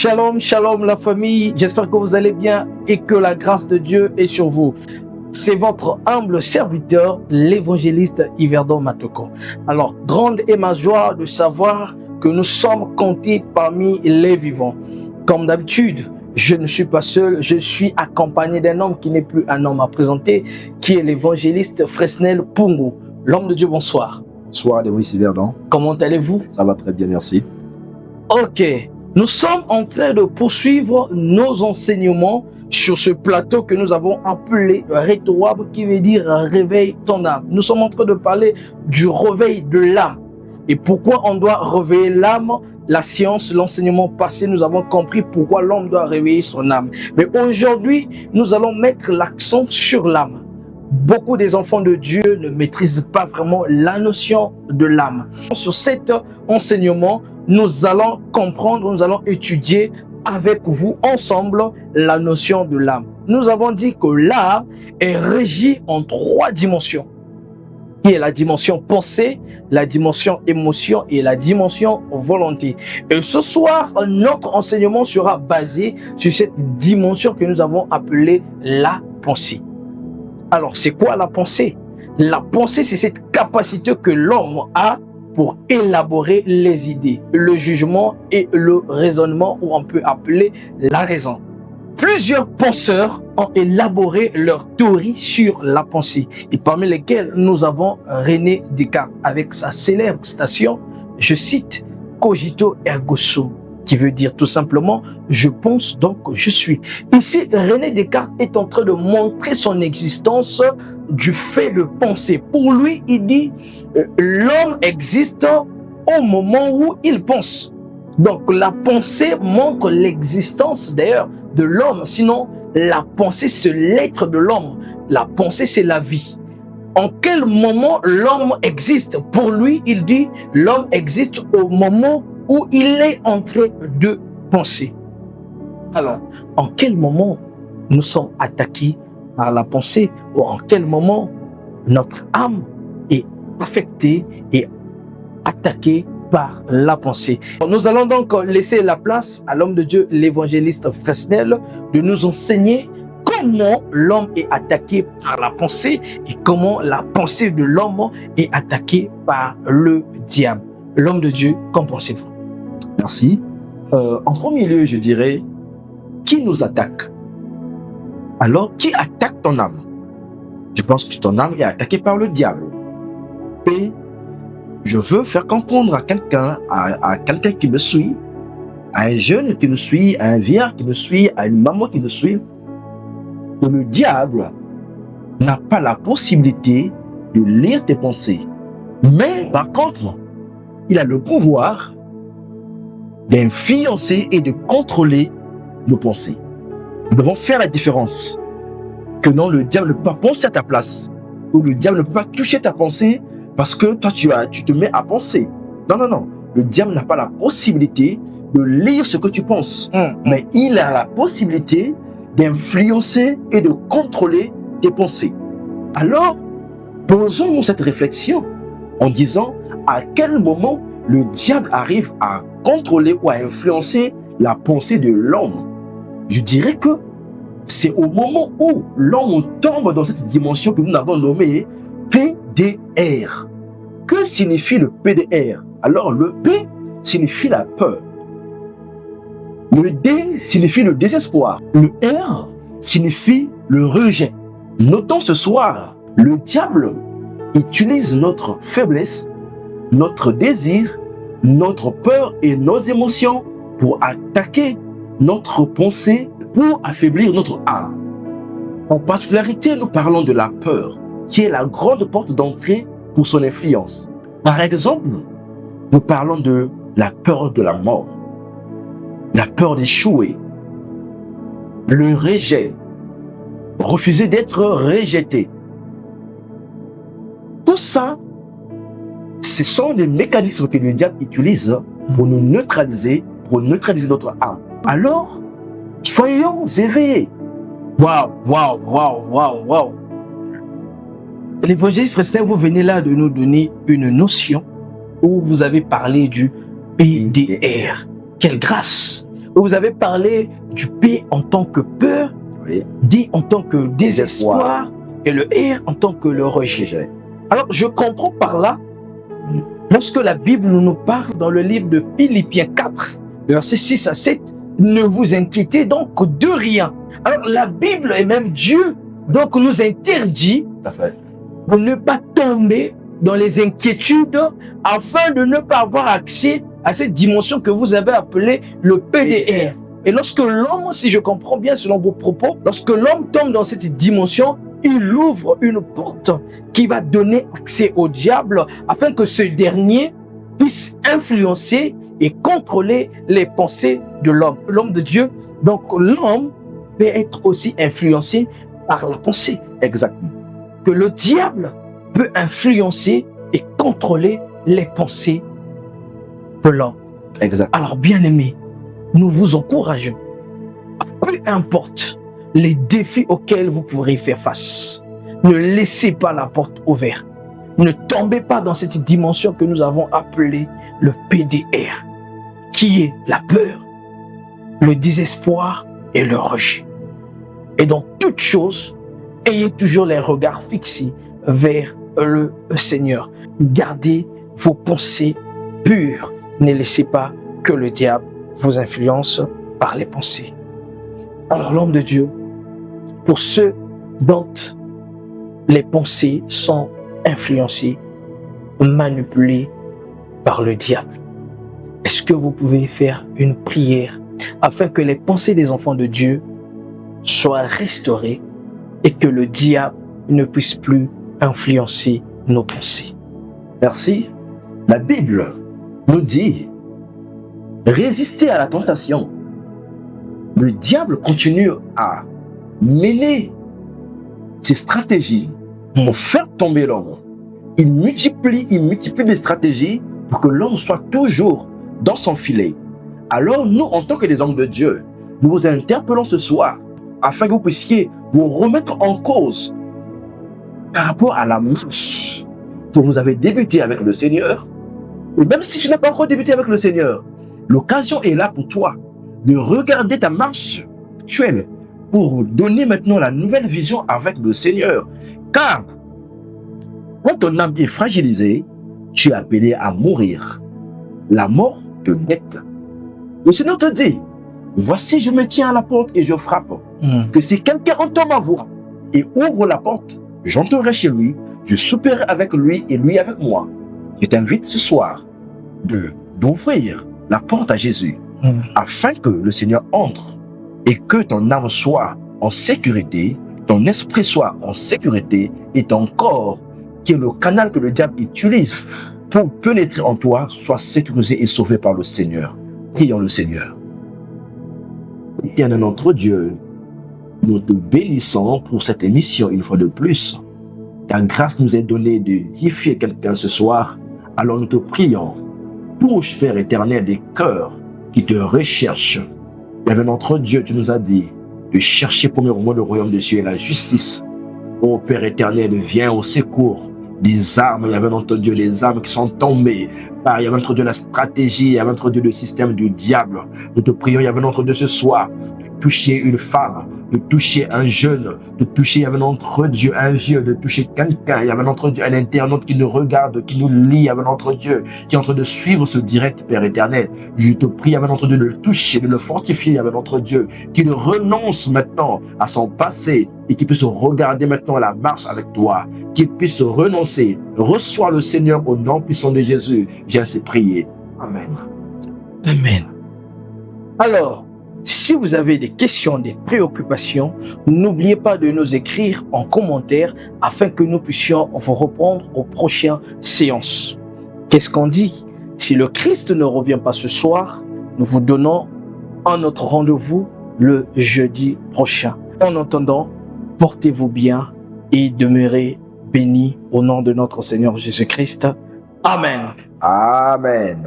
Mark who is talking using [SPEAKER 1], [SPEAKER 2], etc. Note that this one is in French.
[SPEAKER 1] Shalom, shalom la famille, j'espère que vous allez bien et que la grâce de Dieu est sur vous. C'est votre humble serviteur, l'évangéliste Yverdon Matoko. Alors, grande est ma joie de savoir que nous sommes comptés parmi les vivants. Comme d'habitude, je ne suis pas seul, je suis accompagné d'un homme qui n'est plus un homme à présenter, qui est l'évangéliste Fresnel Pungu. L'homme de Dieu, bonsoir.
[SPEAKER 2] Bonsoir, l'évangéliste Yverdon.
[SPEAKER 1] Comment allez-vous?
[SPEAKER 2] Ça va très bien, merci.
[SPEAKER 1] Ok. Nous sommes en train de poursuivre nos enseignements sur ce plateau que nous avons appelé Rétowab, qui veut dire réveille ton âme. Nous sommes en train de parler du réveil de l'âme. Et pourquoi on doit réveiller l'âme? La science, l'enseignement passé, nous avons compris pourquoi l'homme doit réveiller son âme. Mais aujourd'hui, nous allons mettre l'accent sur l'âme. Beaucoup des enfants de Dieu ne maîtrisent pas vraiment la notion de l'âme. Sur cet enseignement, nous allons comprendre, nous allons étudier avec vous ensemble la notion de l'âme. Nous avons dit que l'âme est régie en 3 dimensions, qui est la dimension pensée, la dimension émotion et la dimension volonté. Et ce soir, notre enseignement sera basé sur cette dimension que nous avons appelée la pensée. Alors, c'est quoi la pensée? La pensée, c'est cette capacité que l'homme a pour élaborer les idées, le jugement et le raisonnement, ou on peut appeler la raison. Plusieurs penseurs ont élaboré leur théorie sur la pensée, et parmi lesquels nous avons René Descartes avec sa célèbre citation, je cite, Cogito ergo sum, qui veut dire tout simplement je pense donc je suis. Ici, René Descartes est en train de montrer son existence du fait de penser. Pour lui, il dit l'homme existe au moment où il pense. Donc la pensée montre l'existence d'ailleurs de l'homme. Sinon, la pensée c'est l'être de l'homme. La pensée c'est la vie. En quel moment l'homme existe? Pour lui, il dit l'homme existe au moment où il est en train de penser. Alors, en quel moment nous sommes attaqués par la pensée, ou en quel moment notre âme est affectée et attaquée par la pensée? Nous allons donc laisser la place à l'homme de Dieu, l'évangéliste Fresnel, de nous enseigner comment l'homme est attaqué par la pensée et comment la pensée de l'homme est attaquée par le diable. L'homme de Dieu, qu'en pensez-vous?
[SPEAKER 2] Merci. En premier lieu, je dirais, qui nous attaque? Alors, qui attaque ton âme? Je pense que ton âme est attaquée par le diable. Et je veux faire comprendre à quelqu'un, à quelqu'un qui me suit, à un jeune qui me suit, à un vieillard qui me suit, à une maman qui me suit, que le diable n'a pas la possibilité de lire tes pensées. Mais par contre, il a le pouvoir d'influencer et de contrôler nos pensées. Nous devons faire la différence. Que non, le diable ne peut pas penser à ta place. Ou le diable ne peut pas toucher ta pensée parce que toi, tu te mets à penser. Non, non, non. Le diable n'a pas la possibilité de lire ce que tu penses. Mais il a la possibilité d'influencer et de contrôler tes pensées. Alors, posons-nous cette réflexion en disant à quel moment le diable arrive à contrôler ou à influencer la pensée de l'homme. Je dirais que c'est au moment où l'homme tombe dans cette dimension que nous avons nommée PDR. Que signifie le PDR? Alors le P signifie la peur. Le D signifie le désespoir. Le R signifie le rejet. Notons ce soir, le diable utilise notre faiblesse, notre désir, notre peur et nos émotions pour attaquer notre pensée, pour affaiblir notre âme. En particularité, nous parlons de la peur, qui est la grande porte d'entrée pour son influence. Par exemple, nous parlons de la peur de la mort, la peur d'échouer, le rejet, refuser d'être rejeté. Tout ça, ce sont des mécanismes que le diable utilise pour nous neutraliser, pour neutraliser notre âme. Alors, soyons éveillés.
[SPEAKER 1] Waouh, waouh, waouh, waouh, waouh. L'évangéliste Fresnel, vous venez là de nous donner une notion où vous avez parlé du PDR. Quelle grâce! Vous avez parlé du P en tant que peur,
[SPEAKER 2] Oui.
[SPEAKER 1] D en tant que désespoir et le R en tant que le rejet. Alors, je comprends par là, lorsque la Bible nous parle dans le livre de Philippiens 4, versets 6 à 7, ne vous inquiétez donc de rien. Alors, la Bible et même Dieu donc nous interdit
[SPEAKER 2] Tout à fait.
[SPEAKER 1] de ne pas tomber dans les inquiétudes afin de ne pas avoir accès à cette dimension que vous avez appelée le PDR. Et lorsque l'homme, si je comprends bien selon vos propos, lorsque l'homme tombe dans cette dimension, il ouvre une porte qui va donner accès au diable afin que ce dernier puisse influencer et contrôler les pensées de l'homme. L'homme de Dieu, donc l'homme peut être aussi influencé par la pensée.
[SPEAKER 2] Exactement.
[SPEAKER 1] Que le diable peut influencer et contrôler les pensées de l'homme.
[SPEAKER 2] Exactement.
[SPEAKER 1] Alors, bien-aimés, nous vous encourageons, peu importe les défis auxquels vous pourrez faire face, ne laissez pas la porte ouverte. Ne tombez pas dans cette dimension que nous avons appelée le PDR, qui est la peur, le désespoir et le rejet. Et dans toute chose, ayez toujours les regards fixés vers le Seigneur. Gardez vos pensées pures. Ne laissez pas que le diable vous influence par les pensées. Alors l'homme de Dieu, pour ceux dont les pensées sont influencées, manipulées par le diable, est-ce que vous pouvez faire une prière afin que les pensées des enfants de Dieu soient restaurées et que le diable ne puisse plus influencer nos pensées?
[SPEAKER 2] Merci. La Bible nous dit, résister à la tentation. Le diable continue à mêler ses stratégies pour faire tomber l'homme. Il multiplie des stratégies pour que l'homme soit toujours dans son filet. Alors nous, en tant que des hommes de Dieu, nous vous interpellons ce soir afin que vous puissiez vous remettre en cause par rapport à la marche que vous avez débuté avec le Seigneur. Et même si tu n'as pas encore débuté avec le Seigneur, l'occasion est là pour toi de regarder ta marche actuelle pour donner maintenant la nouvelle vision avec le Seigneur. Car quand ton âme est fragilisée, tu es appelé à mourir. La mort te guette. Le Seigneur te dit, voici je me tiens à la porte et je frappe. Que si quelqu'un entend ma voix et ouvre la porte, j'entrerai chez lui, je souperai avec lui et lui avec moi. Je t'invite ce soir d'ouvrir la porte à Jésus afin que le Seigneur entre et que ton âme soit en sécurité, ton esprit soit en sécurité et ton corps, qui est le canal que le diable utilise pour pénétrer en toi, soit sécurisé et sauvé par le Seigneur. Prions le Seigneur. Éternel notre Dieu, nous te bénissons pour cette émission une fois de plus. Ta grâce nous est donnée d'édifier quelqu'un ce soir. Alors nous te prions. Touche, Père éternel, des cœurs qui te recherchent. Père notre Dieu, tu nous as dit de chercher premièrement le royaume des cieux et la justice. Ô Père éternel, viens au secours des armes, il y avait notre Dieu, les armes qui sont tombées, il y avait notre Dieu la stratégie, il y avait notre Dieu le système du diable. Nous te prions, il y avait notre Dieu ce soir, de toucher une femme, de toucher un jeune, de toucher, il y avait notre Dieu un vieux, de toucher quelqu'un, il y avait notre Dieu un internaute qui nous regarde, qui nous lit, il y avait notre Dieu qui est en train de suivre ce direct, Père éternel. Je te prie, il y avait notre Dieu de le toucher, de le fortifier, il y avait notre Dieu qui ne renonce maintenant à son passé et qui puisse regarder maintenant la marche avec toi, qu'il puisse renoncer. Reçois le Seigneur au nom puissant de Jésus. J'ai ainsi prié. Amen.
[SPEAKER 1] Amen. Alors, si vous avez des questions, des préoccupations, n'oubliez pas de nous écrire en commentaire afin que nous puissions vous reprendre aux prochaines séances. Qu'est-ce qu'on dit? Si le Christ ne revient pas ce soir, nous vous donnons un autre rendez-vous le jeudi prochain. En attendant, portez-vous bien et demeurez bénis au nom de notre Seigneur Jésus-Christ. Amen.
[SPEAKER 2] Amen.